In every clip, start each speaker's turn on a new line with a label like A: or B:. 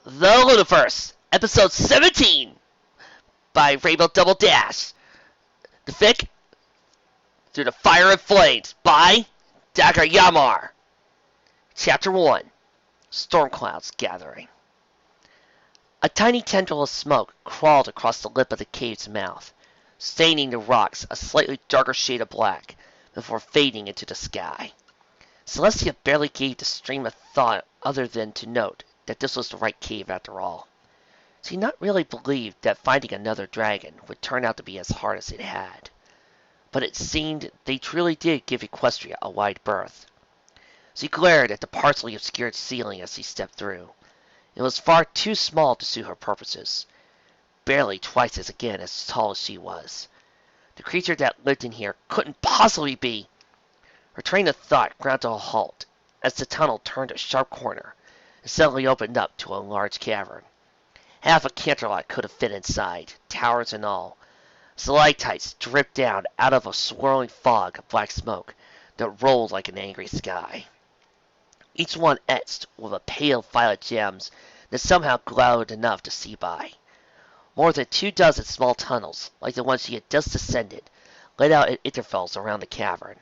A: The Lunaverse, episode 17 by Rainbow Double Dash. The fic Through the Fire and Flames by Dagger Yamar. Chapter 1 Storm Clouds Gathering. A tiny tendril of smoke crawled across the lip of the cave's mouth, staining the rocks a slightly darker shade of black before fading into the sky. Celestia barely gave the stream a thought other than to note that this was the right cave after all. She not really believed that finding another dragon would turn out to be as hard as it had. But it seemed they truly did give Equestria a wide berth. She glared at the partially obscured ceiling as she stepped through. It was far too small to suit her purposes. Barely twice as tall as she was. The creature that lived in here couldn't possibly be. Her train of thought ground to a halt as the tunnel turned a sharp corner and suddenly opened up to a large cavern. Half a Canterlot could have fit inside, towers and all. Stalactites dripped down out of a swirling fog of black smoke that rolled like an angry sky. Each one etched with a pale violet gems that somehow glowed enough to see by. More than 24 small tunnels, like the one she had just descended, led out at intervals around the cavern,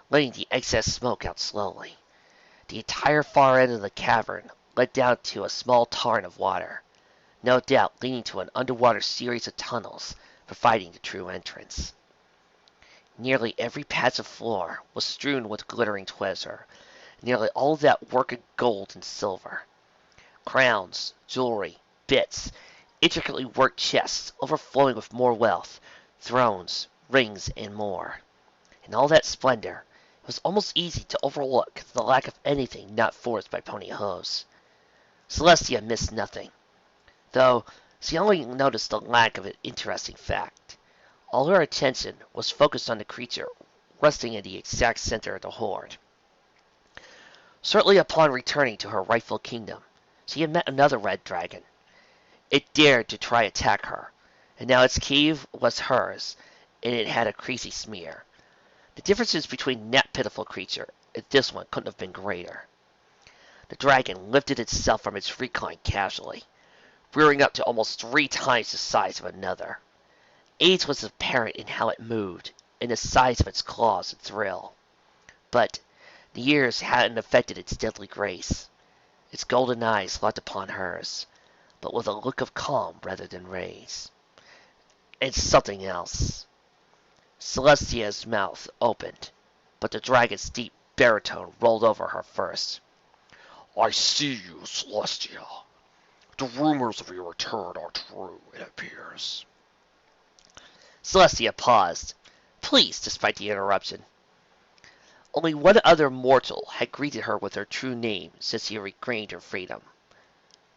A: letting the excess smoke out slowly. The entire far end of the cavern led down to a small tarn of water, no doubt leading to an underwater series of tunnels providing the true entrance. Nearly every patch of floor was strewn with glittering treasure, nearly all of that work of gold and silver. Crowns, jewelry, bits, intricately worked chests overflowing with more wealth, thrones, rings, and more. In all that splendor, it was almost easy to overlook the lack of anything not forced by pony hooves. Celestia missed nothing, though she only noticed the lack of an interesting fact. All her attention was focused on the creature resting in the exact center of the hoard. Shortly upon returning to her rightful kingdom, she had met another red dragon. It dared to try attack her, and now its cave was hers, and it had a crazy smear. The differences between that pitiful creature and this one couldn't have been greater. The dragon lifted itself from its recline casually, rearing up to almost 3 times the size of another. Age was apparent in how it moved, and the size of its claws and thrill. But the years hadn't affected its deadly grace. Its golden eyes locked upon hers, but with a look of calm rather than rage. And something else. Celestia's mouth opened, but the dragon's deep baritone rolled over her first.
B: I see you, Celestia. The rumors of your return are true, it appears.
A: Celestia paused, pleased despite the interruption. Only one other mortal had greeted her with her true name since she regained her freedom.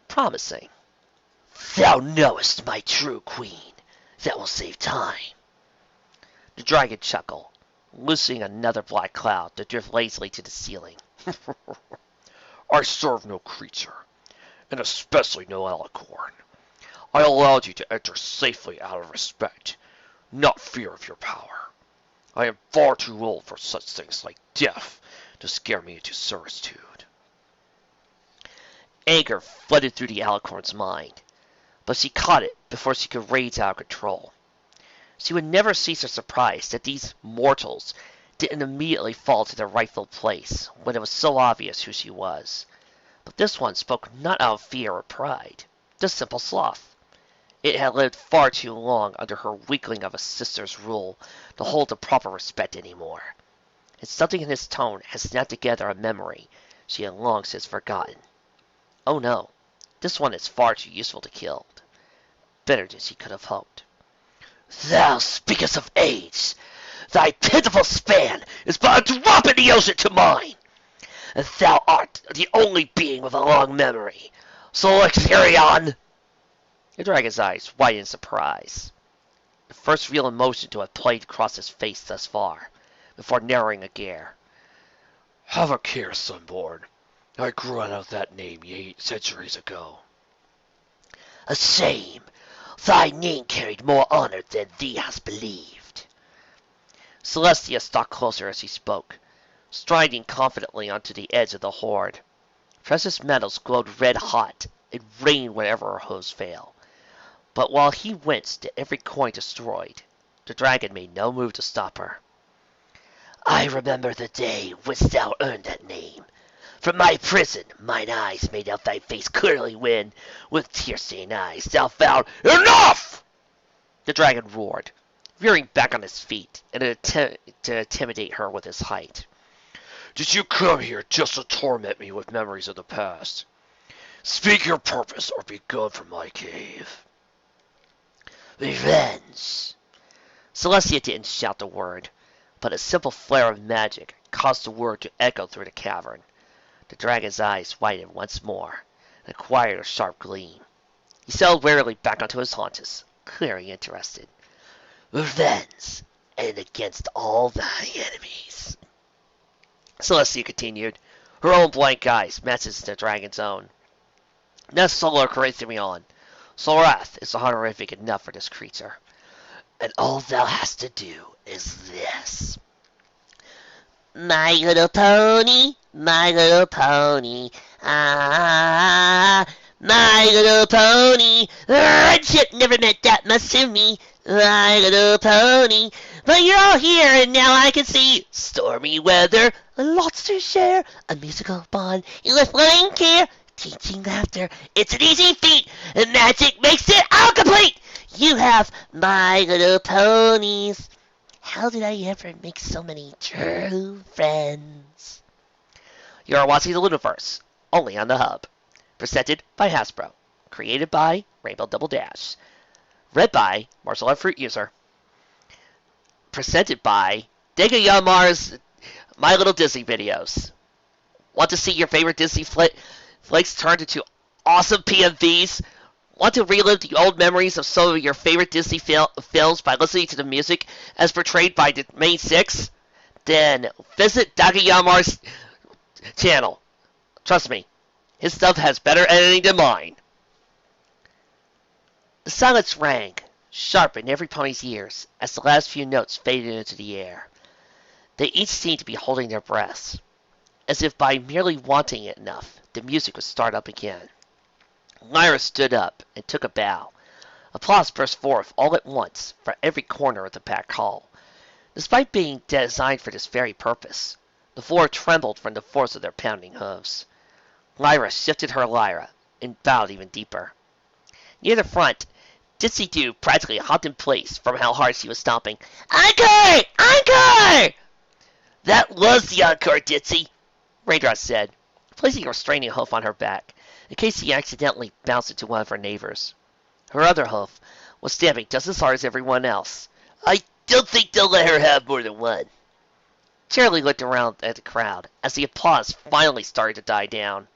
A: Promising. Thou knowest my true queen. That will save time. The dragon chuckled, loosening another black cloud to drift lazily to the ceiling.
B: I serve no creature, and especially no alicorn. I allowed you to enter safely out of respect, not fear of your power. I am far too old for such things like death to scare me into servitude.
A: Anger flooded through the alicorn's mind, but she caught it before she could rage out of control. She would never cease her surprise that these mortals didn't immediately fall to their rightful place when it was so obvious who she was. But this one spoke not out of fear or pride, just simple sloth. It had lived far too long under her weakling of a sister's rule to hold the proper respect anymore. And something in his tone had snapped together a memory she had long since forgotten. Oh no, this one is far too useful to kill. Better than she could have hoped. Thou speakest of age. Thy pitiful span is but a drop in the ocean to mine. And thou art the only being with a long memory. So Lexarion! The dragon's eyes widened in surprise. The first real emotion to have played across his face thus far, before narrowing again.
B: Have a care, Sunborn. I grew out of that name 8 centuries ago.
A: A shame. Thy name carried more honor than thee hast believed. Celestia stalked closer as he spoke, striding confidently onto the edge of the hoard. Precious metals glowed red-hot and rain whenever her hopes fail. But while he winced at every coin destroyed, the dragon made no move to stop her. I remember the day which thou earned that name. From my prison, mine eyes made out thy face clearly when, with tear-stained eyes, thou vowed, Enough! The dragon roared, veering back on his feet in an attempt to intimidate her with his height.
B: Did you come here just to torment me with memories of the past? Speak your purpose or be gone from my cave.
A: Revenge! Celestia didn't shout the word, but a simple flare of magic caused the word to echo through the cavern. The dragon's eyes widened once more and acquired a sharp gleam. He settled wearily back onto his haunches, clearly interested. Revenge, and against all thy enemies. Celestia continued, her own blank eyes matching the dragon's own. Now Solar Corinthian, Sorath is honorific enough for this creature, and all thou hast to do is this. My little pony, ah, my little pony, friendship never meant that much to me, my little pony, but you're all here and now I can see stormy weather, lots to share, a musical bond, with loving care, teaching laughter, it's an easy feat, and magic makes it all complete, you have my little ponies. How did I ever make so many true friends? You are watching the Lunaverse, only on the Hub. Presented by Hasbro. Created by Rainbow Double Dash. Read by Martial Art Fruit User. Presented by Dega Yamar's My Little Disney videos. Want to see your favorite Disney flicks turned into awesome PMVs? Want to relive the old memories of some of your favorite Disney films by listening to the music as portrayed by the main six? Then visit Dagayama's channel. Trust me, his stuff has better editing than mine. The silence rang, sharp in every pony's ears, as the last few notes faded into the air. They each seemed to be holding their breaths, as if by merely wanting it enough, the music would start up again. Lyra stood up and took a bow. Applause burst forth all at once from every corner of the back hall. Despite being designed for this very purpose, the floor trembled from the force of their pounding hooves. Lyra shifted her lyra and bowed even deeper. Near the front, Ditsy Doo practically hopped in place from how hard she was stomping. Encore! Encore! That was the encore, Ditsy, Raindrop said, placing a restraining hoof on her back, in case he accidentally bounced into one of her neighbors. Her other hoof was stamping just as hard as everyone else. I don't think they'll let her have more than one. Charlie looked around at the crowd as the applause finally started to die down.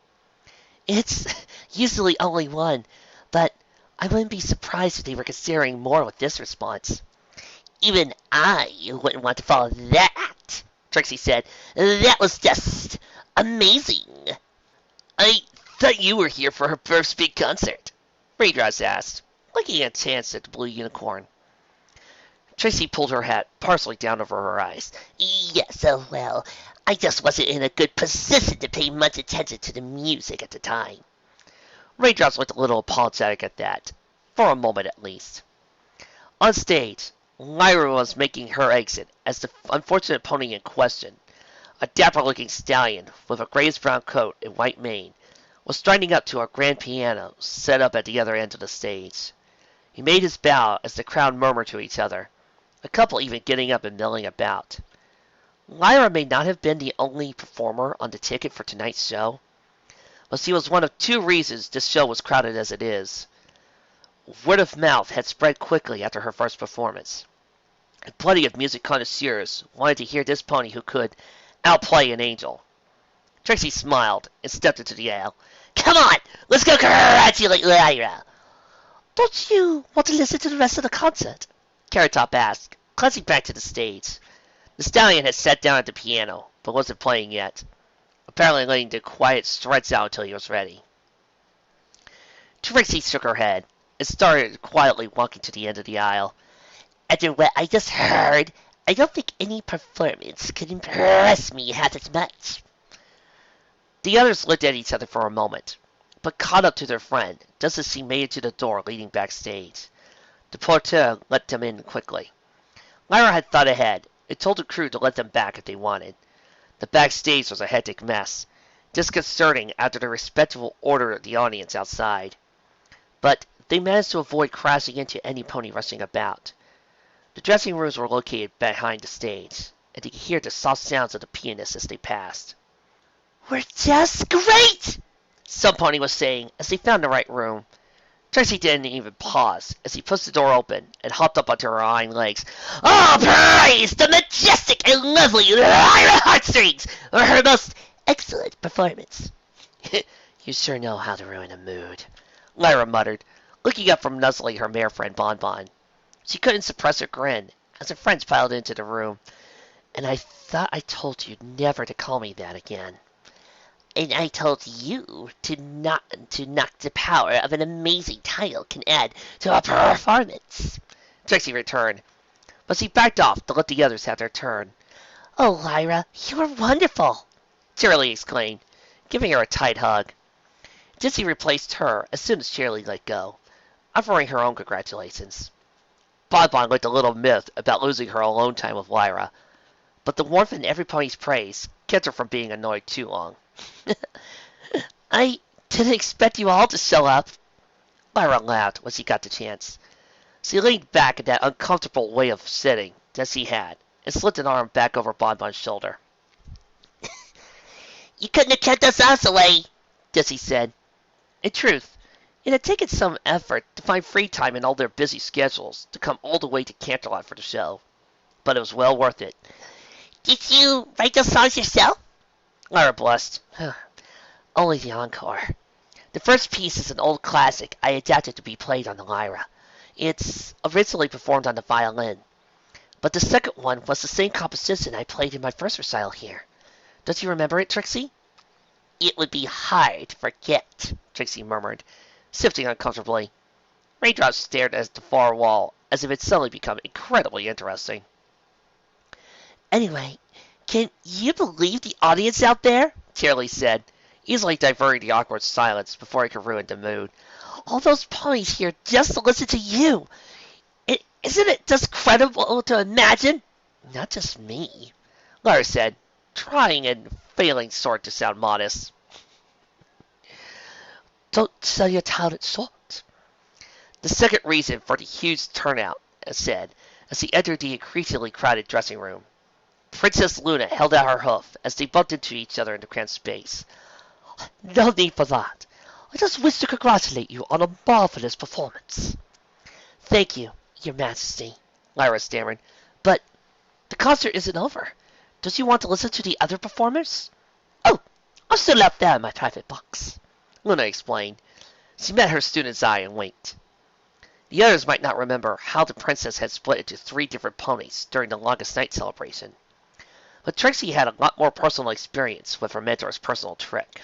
A: It's usually only one, but I wouldn't be surprised if they were considering more with this response. Even I wouldn't want to follow that, Trixie said. That was just amazing. I thought you were here for her first big concert, Raindrops asked, looking a chance at the blue unicorn. Tracy pulled her hat partially down over her eyes. Yes, oh well, I just wasn't in a good position to pay much attention to the music at the time. Raindrops looked a little apologetic at that, for a moment at least. On stage, Lyra was making her exit as the unfortunate pony in question, a dapper-looking stallion with a grayish-brown coat and white mane, was striding up to a grand piano set up at the other end of the stage. He made his bow as the crowd murmured to each other, a couple even getting up and milling about. Lyra may not have been the only performer on the ticket for tonight's show, but she was one of two reasons this show was crowded as it is. Word of mouth had spread quickly after her first performance, and plenty of music connoisseurs wanted to hear this pony who could outplay an angel. Trixie smiled and stepped into the aisle. Come on, let's go congratulate Lyra. Don't you want to listen to the rest of the concert? Carrot Top asked, glancing back to the stage. The stallion had sat down at the piano, but wasn't playing yet, apparently letting the quiet stretch out until he was ready. Trixie shook her head and started quietly walking to the end of the aisle. After what I just heard, I don't think any performance could impress me half as much. The others looked at each other for a moment, but caught up to their friend just as she made it to the door leading backstage. The porteur let them in quickly. Lyra had thought ahead and told the crew to let them back if they wanted. The backstage was a hectic mess, disconcerting after the respectful order of the audience outside. But they managed to avoid crashing into any pony rushing about. The dressing rooms were located behind the stage, and they could hear the soft sounds of the pianists as they passed. "We're just great!" some pony was saying as they found the right room. Trixie didn't even pause as he pushed the door open and hopped up onto her hind legs. "All praise the majestic and lovely Lyra Heartstrings for her most excellent performance." "You sure know how to ruin a mood," Lyra muttered, looking up from nuzzling her mare friend Bon Bon. She couldn't suppress her grin as her friends piled into the room. "And I thought I told you never to call me that again." "And I told you to knock the power of an amazing title can add to a performance," Trixie returned, but she backed off to let the others have their turn. "Oh, Lyra, you are wonderful!" Cheerilee exclaimed, giving her a tight hug. Dizzy replaced her as soon as Cheerilee let go, offering her own congratulations. Bon Bon looked a little miffed about losing her alone time with Lyra, but the warmth in every pony's praise kept her from being annoyed too long. "I didn't expect you all to show up." Lyra laughed when she got the chance. She leaned back in that uncomfortable way of sitting that she had and slipped an arm back over Bon Bon's shoulder. "You couldn't have kept us else away," Dizzy said. In truth, it had taken some effort to find free time in all their busy schedules to come all the way to Canterlot for the show, but it was well worth it. "Did you write those songs yourself?" Lyra blushed. "Only the encore. The first piece is an old classic I adapted to be played on the Lyra. It's originally performed on the violin, but the second one was the same composition I played in my first recital here. Don't you remember it, Trixie?" "It would be hard to forget," Trixie murmured, shifting uncomfortably. Raindrops stared at the far wall as if it suddenly become incredibly interesting. "Anyway, can you believe the audience out there?" Cheerilee said, easily diverting the awkward silence before it could ruin the mood. "All those ponies here just to listen to you. Isn't it just credible to imagine?" "Not just me," Lyra said, trying and failing sort to sound modest. "Don't sell your talent short." The second reason for the huge turnout, as said, as he entered the increasingly crowded dressing room. Princess Luna held out her hoof as they bumped into each other in the cramped space. "No need for that. I just wish to congratulate you on a marvelous performance." "Thank you, Your Majesty," Lyra stammered. "But the concert isn't over. Don't you want to listen to the other performers?" "Oh, I'm still out there in my private box," Luna explained. She met her student's eye and winked. The others might not remember how the princess had split into 3 different ponies during the longest night celebration, but Trixie had a lot more personal experience with her mentor's personal trick.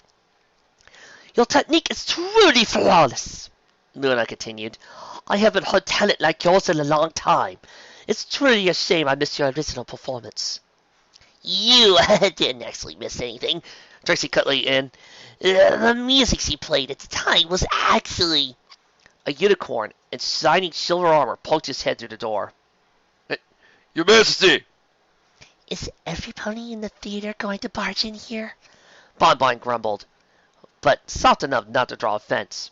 A: "Your technique is truly flawless," Luna continued. "I haven't heard talent like yours in a long time. It's truly a shame I missed your original performance." "You didn't actually miss anything," Trixie cut in. "The music she played at the time was actually—" A unicorn in shining silver armor poked his head through the door.
B: Your Majesty!
A: "Is every pony in the theater going to barge in here?" Bon Bon grumbled, but soft enough not to draw offense.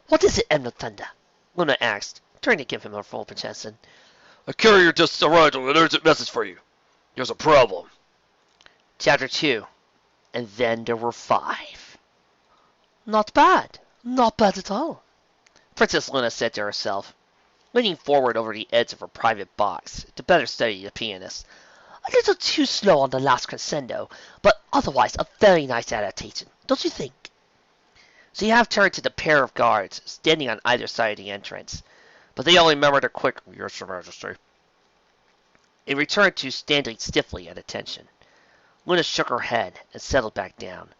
A: "What is it, Emerald Thunder?" Luna asked, trying to give him her full attention.
B: "A courier just arrived with an urgent message for you. There's a problem."
A: Chapter 2. And then there were 5. "Not bad. Not bad at all," Princess Luna said to herself, leaning forward over the edge of her private box to better study the pianist. "A little too slow on the last crescendo, but otherwise a very nice adaptation, don't you think?" She half turned to the pair of guards standing on either side of the entrance, but they only murmured a quick, "Yes, Your Majesty," and returned to standing stiffly at attention. Luna shook her head and settled back down,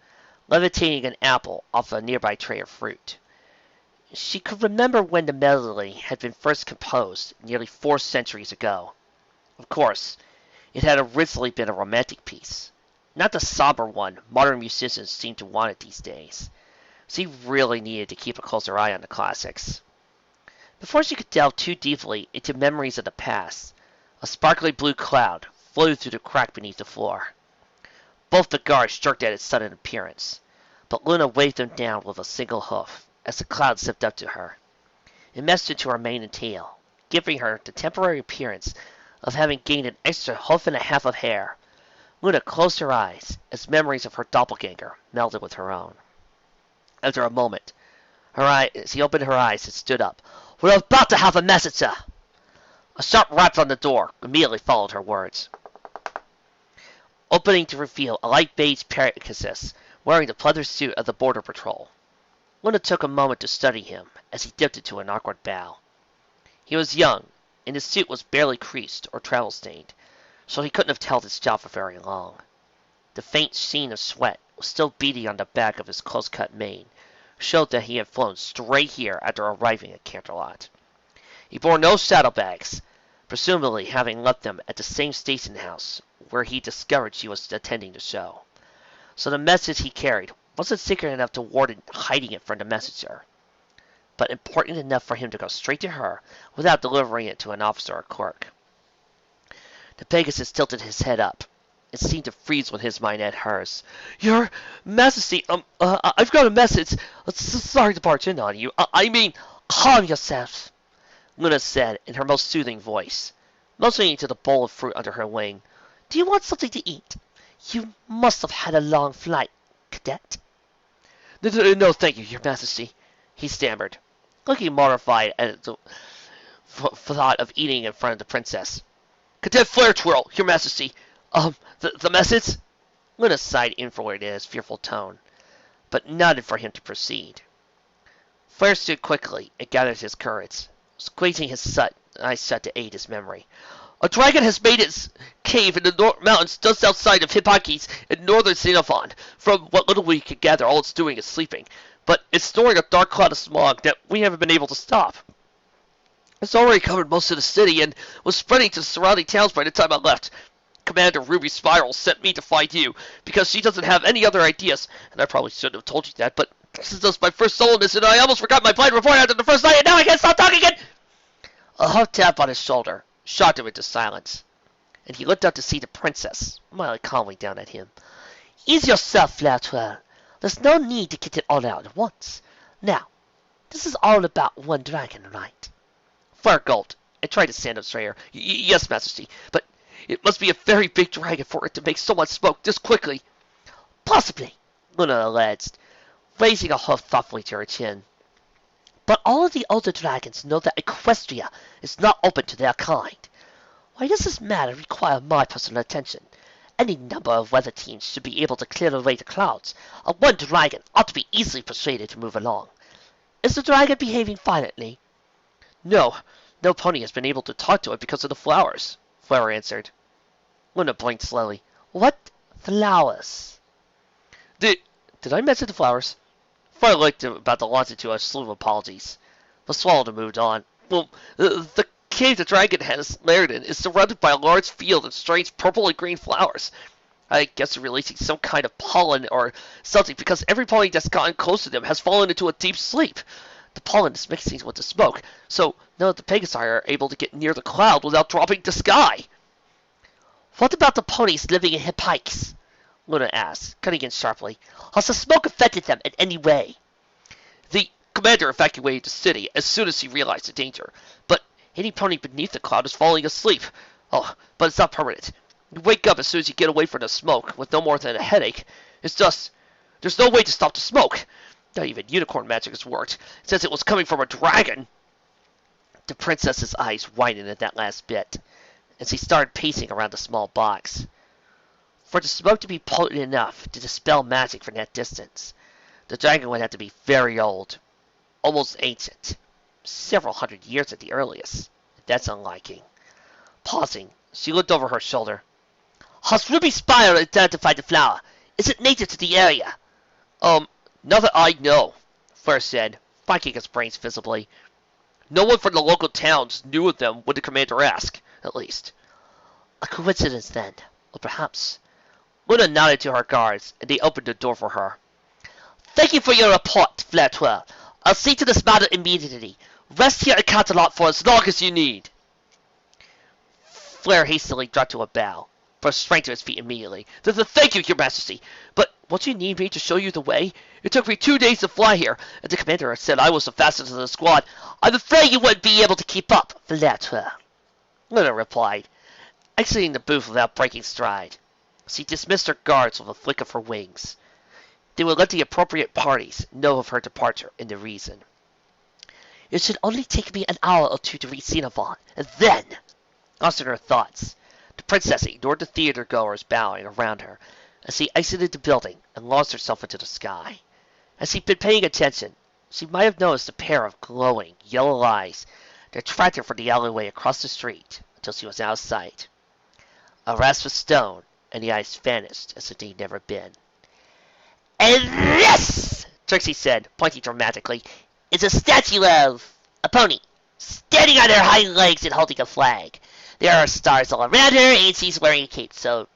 A: levitating an apple off a nearby tray of fruit. She could remember when the melody had been first composed nearly 4 centuries ago. Of course, it had originally been a romantic piece, not the somber one modern musicians seem to want it these days. so he really needed to keep a closer eye on the classics. Before she could delve too deeply into memories of the past, a sparkly blue cloud floated through the crack beneath the floor. Both the guards jerked at its sudden appearance, but Luna waved them down with a single hoof as the cloud zipped up to her. It meshed into her mane and tail, giving her the temporary appearance of having gained an extra hoof and a half of hair. Luna closed her eyes as memories of her doppelganger melded with her own. After a moment, she opened her eyes and stood up. "We're about to have a message, sir." A sharp rap on the door immediately followed her words, opening to reveal a light beige Pegasus wearing the pleather suit of the Border Patrol. Luna took a moment to study him as he dipped into an awkward bow. He was young, and his suit was barely creased or travel-stained, so he couldn't have held his job for very long. The faint sheen of sweat was still beading on the back of his close-cut mane, showed that he had flown straight here after arriving at Canterlot. He bore no saddlebags, presumably having left them at the same station house where he discovered she was attending the show. So the message he carried wasn't secret enough to warrant hiding it from the messenger, but important enough for him to go straight to her without delivering it to an officer or clerk. The Pegasus tilted his head up. It seemed to freeze when his mind met hers. "Your Majesty, I've got a message. Sorry to barge in on you. I mean, calm yourself," Luna said in her most soothing voice, motioning to the bowl of fruit under her wing. "Do you want something to eat? You must have had a long flight, cadet." "No, thank you, Your Majesty," he stammered, looking mortified at the thought of eating in front of the princess. "Cadet Flare Twirl, Your Majesty. The message?" Luna sighed inwardly in his fearful tone, but nodded for him to proceed. Flare stood quickly and gathered his courage, squeezing his eyes shut to aid his memory. "A dragon has made its cave in the mountains just outside of Hippakis in northern Xenophon. From what little we can gather, all it's doing is sleeping, but it's storing a dark cloud of smog that we haven't been able to stop. It's already covered most of the city and was spreading to the surrounding towns by the time I left. Commander Ruby Spiral sent me to find you because she doesn't have any other ideas, and I probably shouldn't have told you that, but this is just my first solo mission and I almost forgot my planned report after the first night and now I can't stop talking again." A hot tap on his shoulder shocked him into silence, and he looked up to see the princess smiling calmly down at him. "Ease yourself, Flatwell. There's no need to get it all out at once. Now, this is all about one dragon, right?" Flare gulped and tried to stand up straighter. "Yes, Majesty, but it must be a very big dragon for it to make so much smoke this quickly." "Possibly," Luna alleged, raising a hoof thoughtfully to her chin. "But all of the older dragons know that Equestria is not open to their kind. Why does this matter require my personal attention? Any number of weather teams should be able to clear away the clouds, and one dragon ought to be easily persuaded to move along. Is the dragon behaving violently?" "No pony has been able to talk to it because of the flowers," Flare answered. Luna blinked slowly. "What flowers?" Did I mention the flowers?" Flare looked about to launch into a slew of apologies, but swallowed and moved on. "Well, the cave the dragon has laired in is surrounded by a large field of strange purple and green flowers. I guess they're releasing some kind of pollen or something because every pony that's gotten close to them has fallen into a deep sleep. The pollen is mixing with the smoke, so none of the Pegasi are able to get near the cloud without dropping to sky." "What about the ponies living in Hippakis?" Luna asked, cutting in sharply. "Has the smoke affected them in any way?" "The commander evacuated the city as soon as he realized the danger, but any pony beneath the cloud is falling asleep. Oh, but it's not permanent. You wake up as soon as you get away from the smoke with no more than a headache. It's just, there's no way to stop the smoke. Not even unicorn magic has worked, since it was coming from a dragon." The princess's eyes widened at that last bit, and she started pacing around the small box. For the smoke to be potent enough to dispel magic from that distance, the dragon would have to be very old, almost ancient, several hundred years at the earliest. That's unliking. Pausing, she looked over her shoulder. "Has Ruby Spiral identified the flower? Is it native to the area?" Not that I know," Flare said, racking his brains visibly. "No one from the local towns knew of them when the commander asked, at least." "A coincidence, then, or perhaps—" Luna nodded to her guards, and they opened the door for her. Thank you for your report, Flairtois. I'll see to this matter immediately. Rest here at Canterlot for as long as you need. Flair hastily dropped to a bow, but sprang to his feet immediately. Thank you, Your Majesty. But won't you need me to show you the way? It took me 2 days to fly here, and the commander said I was the fastest in the squad. I'm afraid you wouldn't be able to keep up, Flairtois. Lyra replied, exiting the booth without breaking stride. She dismissed her guards with a flick of her wings. They would let the appropriate parties know of her departure and the reason. It should only take me an hour or two to reach Xenophon, and then... Lost in her thoughts, the princess ignored the theater-goers bowing around her as she exited the building and launched herself into the sky. As she'd been paying attention, she might have noticed a pair of glowing, yellow eyes that tracked her from the alleyway across the street until she was out of sight. A rasp of stone, and the eyes vanished as if they'd never been. And this, Trixie said, pointing dramatically, is a statue of a pony, standing on her hind legs and holding a flag. There are stars all around her, and she's wearing a cape, so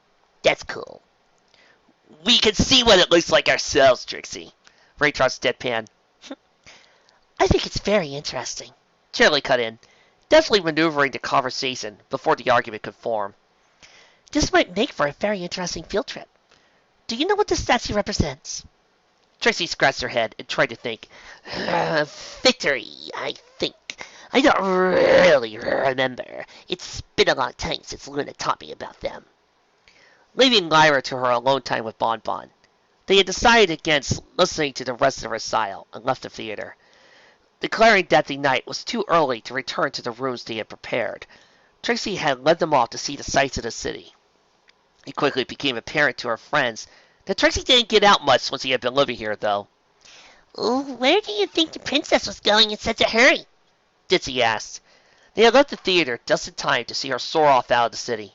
A: that's cool. We can see what it looks like ourselves, Trixie. Raytrot's deadpan. I think it's very interesting. Charlie cut in, deftly maneuvering the conversation before the argument could form. This might make for a very interesting field trip. Do you know what this statue represents? Trixie scratched her head and tried to think. Victory, I think. I don't really remember. It's been a long time since Luna taught me about them. Leaving Lyra to her alone time with Bon Bon, they had decided against listening to the rest of the recital and left the theater, declaring that the night was too early to return to the rooms they had prepared. Trixie had led them off to see the sights of the city. It quickly became apparent to her friends that Trixie didn't get out much once he had been living here, though. Where do you think the princess was going in such a hurry? Ditsy asked. They had left the theater just in time to see her soar off out of the city.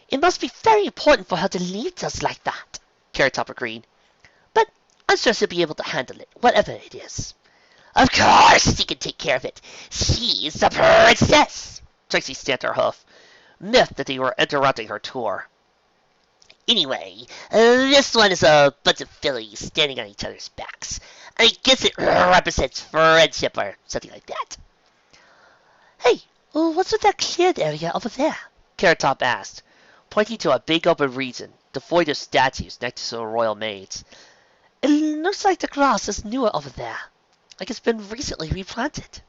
A: It must be very important for her to leave just like that, Carrot Top agreed. But I'm sure she'll be able to handle it, whatever it is. Of course she can take care of it. She's the princess, Trixie stamped her hoof, miffed that they were interrupting her tour. Anyway, this one is a bunch of fillies standing on each other's backs. I guess it represents friendship or something like that. Hey, what's with that cleared area over there? Carrot Top asked, pointing to a big open region devoid of statues next to the royal maids. It looks like the grass is newer over there, like it's been recently replanted.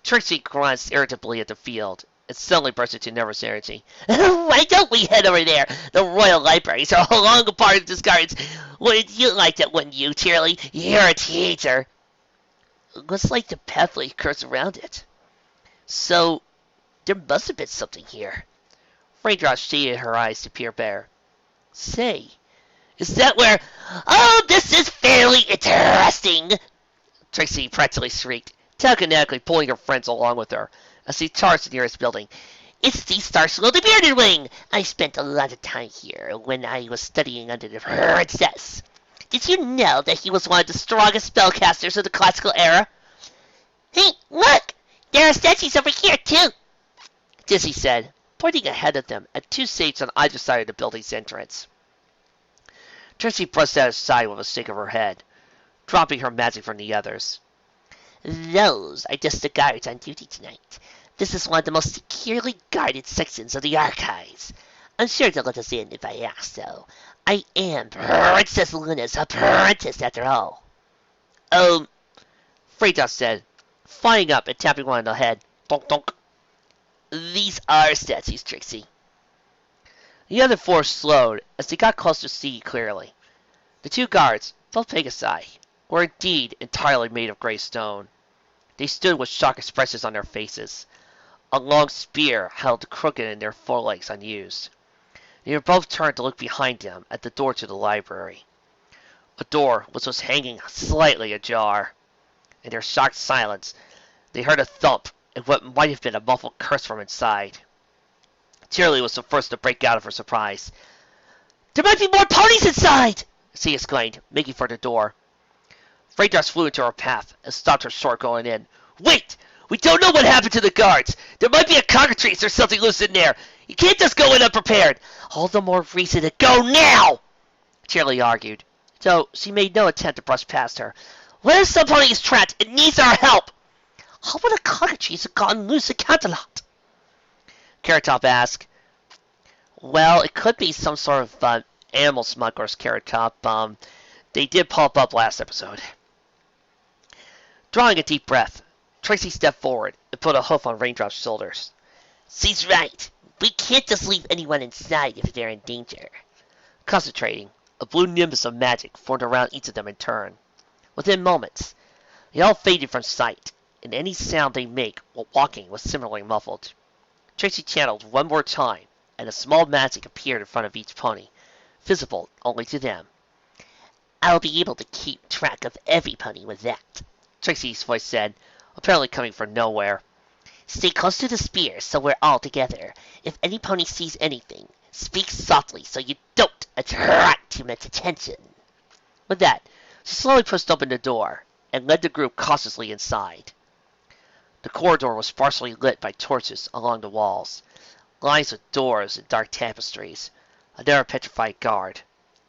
A: Trixie glanced irritably at the field and suddenly burst into nervous energy. Why don't we head over there? The royal libraries are long apart in this gardens. Wouldn't you like that, wouldn't you, Cheerly? You're a teacher. Looks like the pathway curves around it. So, there must have been something here. Raindrop shaded her eyes to peer bare. Say, is that where... Oh, this is fairly interesting! Trixie practically shrieked, telekinetically pulling her friends along with her as she charged the nearest building. It's the Starslow the Bearded Wing! I spent a lot of time here when I was studying under the princess. Did you know that he was one of the strongest spellcasters of the classical era? Hey, look! There are statues over here, too! Dizzy said, pointing ahead of them at two shapes on either side of the building's entrance. Trixie brushed that aside with a shake of her head, dropping her magic from the others. Those are just the guards on duty tonight. This is one of the most securely guarded sections of the archives. I'm sure they'll let us in if I ask, though. I am Princess Luna's apprentice, after all. Freydoff said, flying up and tapping one on the head. Donk, donk. These are statues, Trixie. The other four slowed as they got close to see clearly. The two guards, both Pegasi, were indeed entirely made of gray stone. They stood with shocked expressions on their faces, a long spear held crooked in their forelegs unused. They were both turned to look behind them at the door to the library, a door which was hanging slightly ajar. In their shocked silence, they heard a thump and what might have been a muffled curse from inside. Cheerly was the first to break out of her surprise. There might be more ponies inside! She exclaimed, making for the door. Freydarts flew into her path and stopped her short going in. Wait! We don't know what happened to the guards! There might be a cockatrice or something loose in there! You can't just go in unprepared! All the more reason to go now! Cheerly argued, though she made no attempt to brush past her. Where's the pony is trapped? It needs our help! How would a cockatrice have gotten loose at Canterlot? Carrot Top asked. Well, it could be some sort of animal smugglers, Carrot Top. They did pop up last episode. Drawing a deep breath, Tracy stepped forward and put a hoof on Raindrop's shoulders. She's right. We can't just leave anyone inside if they're in danger. Concentrating, a blue nimbus of magic formed around each of them in turn. Within moments, they all faded from sight, and any sound they make while walking was similarly muffled. Tracy channeled one more time, and a small magic appeared in front of each pony, visible only to them. I'll be able to keep track of every pony with that, Tracy's voice said, apparently coming from nowhere. Stay close to the spear so we're all together. If any pony sees anything, speak softly so you don't attract too much attention. With that, she slowly pushed open the door and led the group cautiously inside. The corridor was sparsely lit by torches along the walls, lines of doors and dark tapestries. Another petrified guard,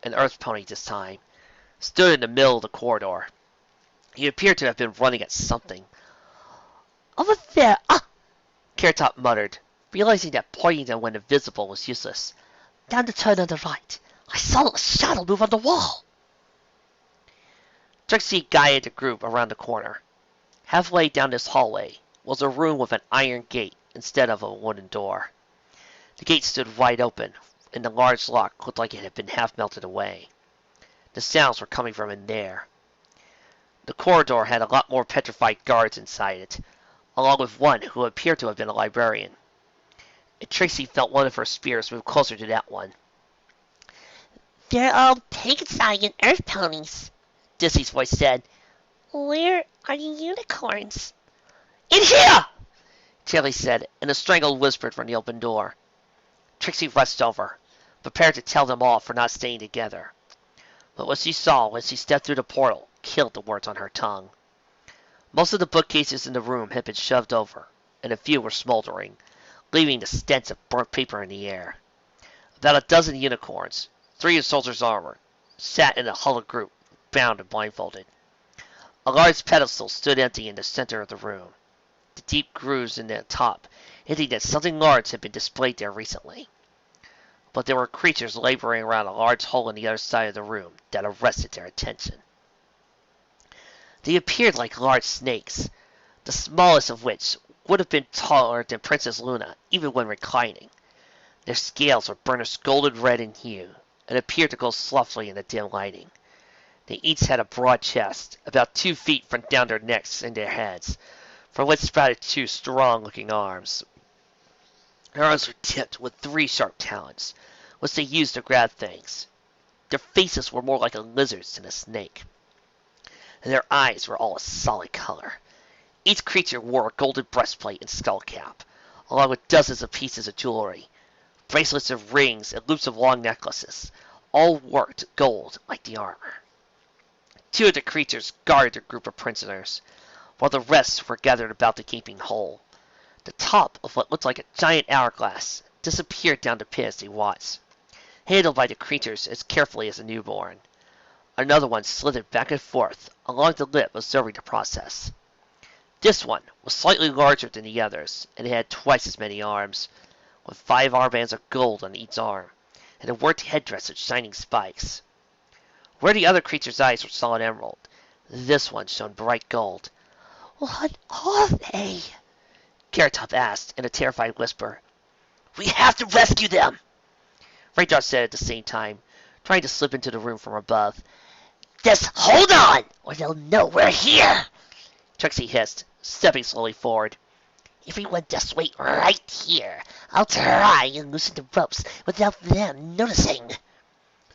A: an earth pony this time, stood in the middle of the corridor. He appeared to have been running at something. Over there! Ah! Carrot Top muttered, realizing that pointing them when invisible was useless. Down the turn on the right. I saw a shadow move on the wall. Trixie guided the group around the corner. Halfway down this hallway was a room with an iron gate instead of a wooden door. The gate stood wide open, and the large lock looked like it had been half melted away. The sounds were coming from in there. The corridor had a lot more petrified guards inside it, along with one who appeared to have been a librarian. And Tracy felt one of her spears move closer to that one. They're all pig-side and earth ponies, Dissy's voice said. Where are the unicorns? In here! Tilly said, in a strangled whisper from the open door. Trixie rushed over, prepared to tell them all for not staying together. But what she saw when she stepped through the portal killed the words on her tongue. Most of the bookcases in the room had been shoved over, and a few were smoldering, leaving the stench of burnt paper in the air. About a dozen unicorns, 3 in soldiers' armor, sat in a huddled group, bound and blindfolded. A large pedestal stood empty in the center of the room, the deep grooves in the top hinting that something large had been displayed there recently. But there were creatures laboring around a large hole in the other side of the room that arrested their attention. They appeared like large snakes, the smallest of which would have been taller than Princess Luna, even when reclining. Their scales were burnished golden red in hue, and appeared to glow softly in the dim lighting. They each had a broad chest, about 2 feet from down their necks and their heads, from which sprouted 2 strong-looking arms. Their arms were tipped with 3 sharp talons, which they used to grab things. Their faces were more like a lizard's than a snake, and their eyes were all a solid color. Each creature wore a golden breastplate and skull cap, along with dozens of pieces of jewelry, bracelets of rings and loops of long necklaces, all worked gold like the armor. 2 of the creatures guarded a group of prisoners, while the rest were gathered about the gaping hole. The top of what looked like a giant hourglass disappeared down the pit as they watched, handled by the creatures as carefully as a newborn. Another one slithered back and forth along the lip, observing the process. This one was slightly larger than the others, and it had twice as many arms, with 5 armbands of gold on each arm, and a worked headdress with shining spikes. Where the other creature's eyes were solid emerald, this one shone bright gold. What are they? Carrot Top asked in a terrified whisper. We have to rescue them, Raindrop said at the same time, trying to slip into the room from above. Just hold on, or they'll know we're here, Trixie hissed, stepping slowly forward. Everyone just wait right here. I'll try and loosen the ropes without them noticing.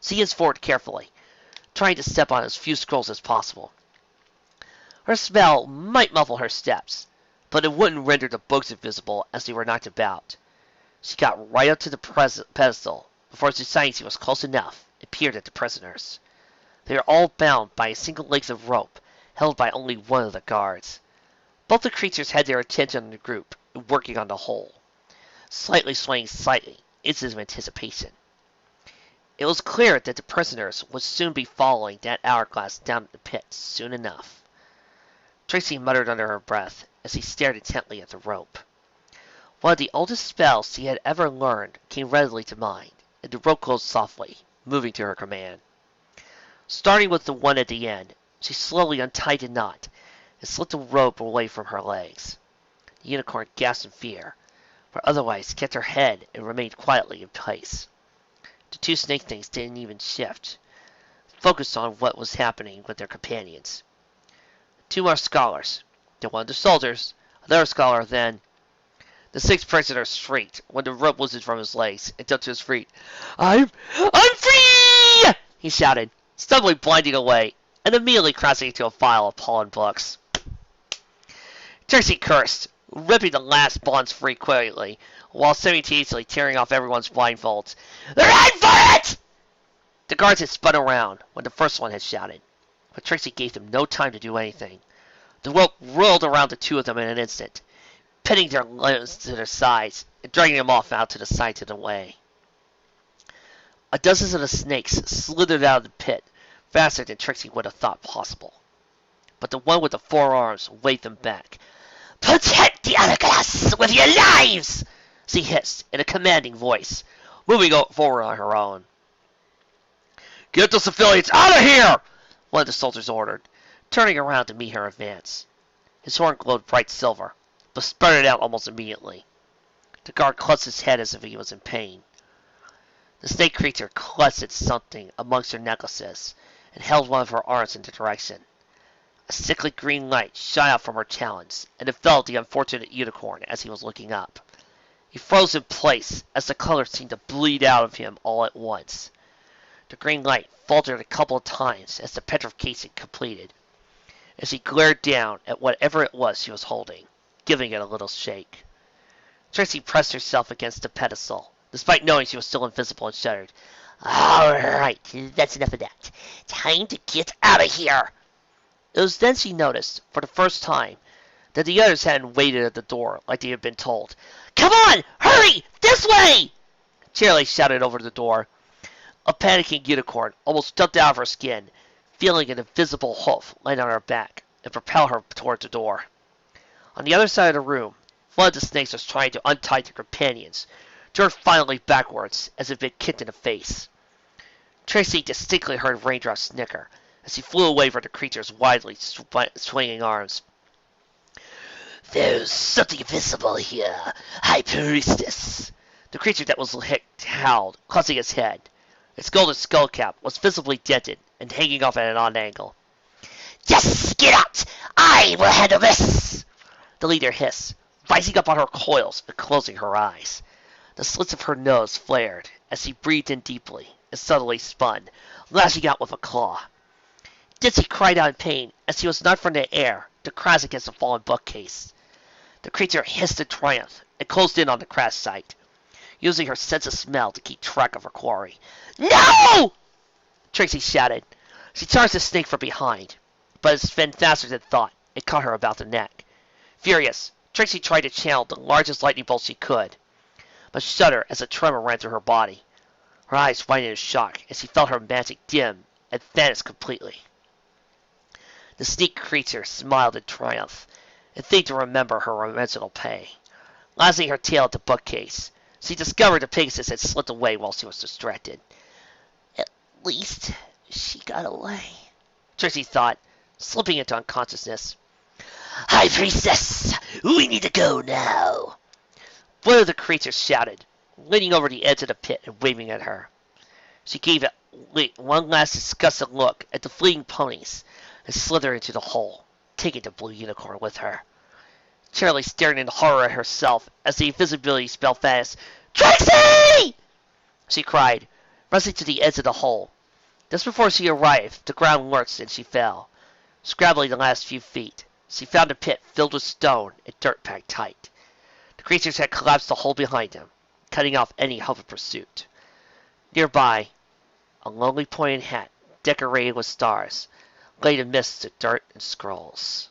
A: She edged forward carefully, trying to step on as few scrolls as possible. Her spell might muffle her steps, but it wouldn't render the books invisible as they were knocked about. She got right up to the pedestal before deciding she was close enough and peered at the prisoners. They were all bound by a single length of rope, held by only one of the guards. Both the creatures had their attention on the group, working on the hole, slightly swaying in anticipation. It was clear that the prisoners would soon be following that hourglass down the pit soon enough. Tracy muttered under her breath as he stared intently at the rope. One of the oldest spells he had ever learned came readily to mind, and the rope closed softly, moving to her command. Starting with the one at the end, she slowly untied the knot and slipped the rope away from her legs. The unicorn gasped in fear, but otherwise kept her head and remained quietly in place. The two snake things didn't even shift, focused on what was happening with their companions. Two more scholars, then one of the soldiers, another scholar, then... The sixth prisoner shrieked when the rope loosened from his legs and jumped to his feet. I'm free! He shouted, suddenly blinding away, and immediately crashing into a pile of fallen books. Tracy cursed, ripping the last bonds free quickly, while simultaneously tearing off everyone's blindfolds. Run for it! The guards had spun around when the first one had shouted, but Tracy gave them no time to do anything. The rope whirled around the two of them in an instant, pinning their limbs to their sides and dragging them off out to the sides of the way. A dozen of the snakes slithered out of the pit faster than Trixie would have thought possible. But the one with the four arms waved them back. Protect the hourglass with your lives! She hissed in a commanding voice, moving forward on her own. Get the civilians out of here! One of the soldiers ordered, turning around to meet her advance. His horn glowed bright silver, but sputtered out almost immediately. The guard clutched his head as if he was in pain. The snake creature clutched at something amongst her necklaces and held one of her arms in the direction. A sickly green light shot out from her talons and enveloped the unfortunate unicorn as he was looking up. He froze in place as the color seemed to bleed out of him all at once. The green light faltered a couple of times as the petrification completed, as he glared down at whatever it was she was holding, giving it a little shake. Tracy pressed herself against the pedestal, despite knowing she was still invisible, and shuddered. All right, that's enough of that. Time to get out of here. It was then she noticed, for the first time, that the others hadn't waited at the door like they had been told. Come on! Hurry! This way! Charlie shouted over the door. A panicking unicorn almost jumped out of her skin, feeling an invisible hoof land on her back and propel her toward the door. On the other side of the room, one of the snakes was trying to untie their companions, jerked finally backwards as if it had been kicked in the face. Tracy distinctly heard Raindrop snicker as he flew away from the creature's widely swinging arms. There's something visible here, High Priestess. The creature that was hicked howled, clutching its head. Its golden skull cap was visibly dented and hanging off at an odd angle. Just get out! I will handle this! The leader hissed, rising up on her coils and closing her eyes. The slits of her nose flared as she breathed in deeply and suddenly spun, lashing out with a claw. Ditsy cried out in pain as she was knocked from the air to crash against the fallen bookcase. The creature hissed in triumph and closed in on the crash site, using her sense of smell to keep track of her quarry. No! Tracy shouted. She charged the snake from behind, but it spun faster than thought and caught her about the neck. Furious, Tracy tried to channel the largest lightning bolt she could, but shuddered as a tremor ran through her body. Her eyes widened in shock as she felt her magic dim and vanish completely. The snake creature smiled in triumph and seemed to remember her original pay. Lasting her tail at the bookcase, she discovered the Pegasus had slipped away while she was distracted. At least she got away, Tracy thought, slipping into unconsciousness. High Priestess, we need to go now. One of the creatures shouted, leaning over the edge of the pit and waving at her. She gave one last disgusted look at the fleeing ponies and slithered into the hole, taking the blue unicorn with her. Charlie stared in horror at herself as the invisibility spell fast. Trixie! She cried, rushing to the edge of the hole. Just before she arrived, the ground lurched and she fell. Scrabbling the last few feet, she found a pit filled with stone and dirt packed tight. The creatures had collapsed the hole behind them, cutting off any hope of pursuit. Nearby, a lonely pointed hat, decorated with stars, lay amidst the dirt and scrolls.